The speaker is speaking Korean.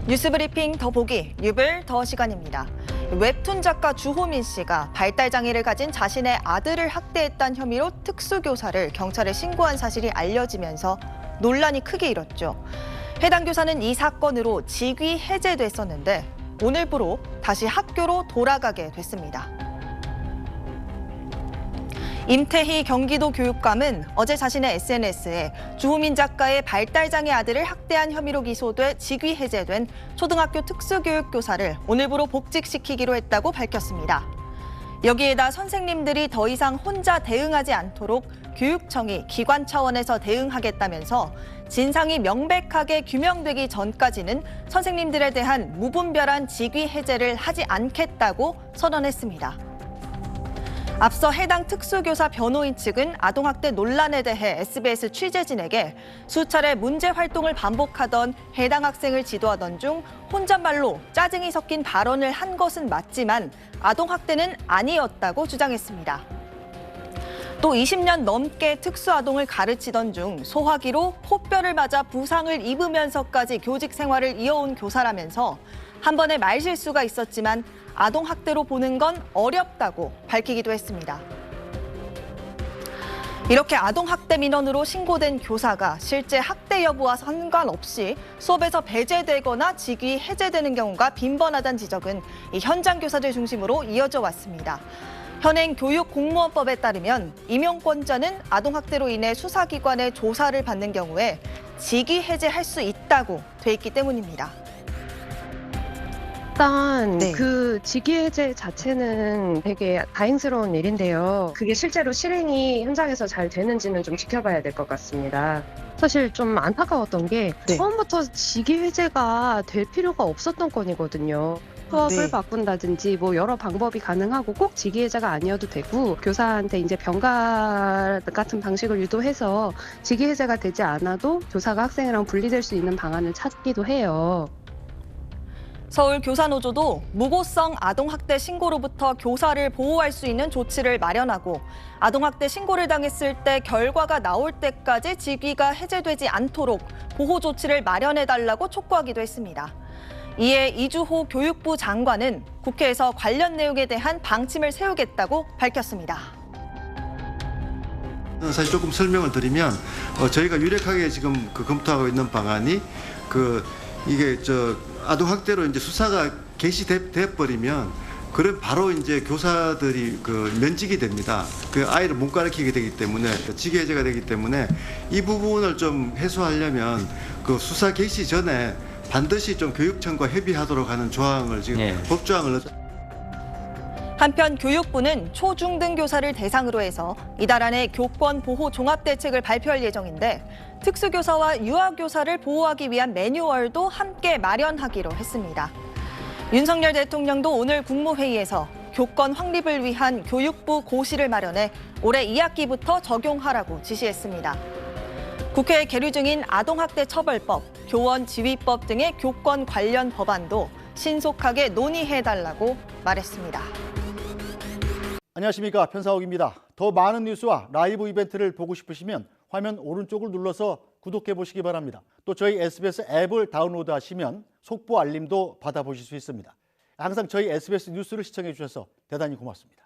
뉴스브리핑 더 보기 뉴블 더 시간입니다. 웹툰 작가 주호민 씨가 발달장애를 가진 자신의 아들을 학대했다는 혐의로 특수교사를 경찰에 신고한 사실이 알려지면서 논란이 크게 일었죠. 해당 교사는 이 사건으로 직위 해제됐었는데 오늘부로 다시 학교로 돌아가게 됐습니다. 임태희 경기도 교육감은 어제 자신의 SNS에 주호민 작가의 발달장애 아들을 학대한 혐의로 기소돼 직위 해제된 초등학교 특수교육교사를 오늘부로 복직시키기로 했다고 밝혔습니다. 여기에다 선생님들이 더 이상 혼자 대응하지 않도록 교육청이 기관 차원에서 대응하겠다면서 진상이 명백하게 규명되기 전까지는 선생님들에 대한 무분별한 직위 해제를 하지 않겠다고 선언했습니다. 앞서 해당 특수교사 변호인 측은 아동학대 논란에 대해 SBS 취재진에게 수차례 문제 활동을 반복하던 해당 학생을 지도하던 중 혼잣말로 짜증이 섞인 발언을 한 것은 맞지만 아동학대는 아니었다고 주장했습니다. 또 20년 넘게 특수아동을 가르치던 중 소화기로 코뼈를 맞아 부상을 입으면서까지 교직 생활을 이어온 교사라면서 한 번의 말실수가 있었지만 아동학대로 보는 건 어렵다고 밝히기도 했습니다. 이렇게 아동학대 민원으로 신고된 교사가 실제 학대 여부와 상관없이 수업에서 배제되거나 직위 해제되는 경우가 빈번하다는 지적은 이 현장 교사들 중심으로 이어져 왔습니다. 현행 교육공무원법에 따르면 임용권자는 아동학대로 인해 수사기관의 조사를 받는 경우에 직위 해제할 수 있다고 돼 있기 때문입니다. 일단 그 직위 해제 자체는 되게 다행스러운 일인데요. 그게 실제로 실행이 현장에서 잘 되는지는 좀 지켜봐야 될 것 같습니다. 사실 좀 안타까웠던 게 처음부터 직위 해제가 될 필요가 없었던 건이거든요. 수업을 바꾼다든지 뭐 여러 방법이 가능하고 꼭 직위 해제가 아니어도 되고 교사한테 이제 병가 같은 방식을 유도해서 직위 해제가 되지 않아도 교사가 학생이랑 분리될 수 있는 방안을 찾기도 해요. 서울교사노조도 무고성 아동학대 신고로부터 교사를 보호할 수 있는 조치를 마련하고 아동학대 신고를 당했을 때 결과가 나올 때까지 직위가 해제되지 않도록 보호 조치를 마련해달라고 촉구하기도 했습니다. 이에 이주호 교육부 장관은 국회에서 관련 내용에 대한 방침을 세우겠다고 밝혔습니다. 사실 조금 설명을 드리면 저희가 유력하게 지금 검토하고 있는 방안이 이게 아동학대로 이제 수사가 개시돼 버리면 그럼 바로 이제 교사들이 면직이 됩니다. 그 아이를 못 가르치게 되기 때문에 직위 해제가 되기 때문에 이 부분을 좀 해소하려면 그 수사 개시 전에 반드시 좀 교육청과 협의하도록 하는 조항을 지금 법조항을 한편 교육부는 초중등 교사를 대상으로 해서 이달 안에 교권 보호 종합대책을 발표할 예정인데 특수교사와 유아교사를 보호하기 위한 매뉴얼도 함께 마련하기로 했습니다. 윤석열 대통령도 오늘 국무회의에서 교권 확립을 위한 교육부 고시를 마련해 올해 2학기부터 적용하라고 지시했습니다. 국회에 계류 중인 아동학대 처벌법, 교원 지휘법 등의 교권 관련 법안도 신속하게 논의해달라고 말했습니다. 안녕하십니까, 편사옥입니다. 더 많은 뉴스와 라이브 이벤트를 보고 싶으시면 화면 오른쪽을 눌러서 구독해 보시기 바랍니다. 또 저희 SBS 앱을 다운로드하시면 속보 알림도 받아보실 수 있습니다. 항상 저희 SBS 뉴스를 시청해 주셔서 대단히 고맙습니다.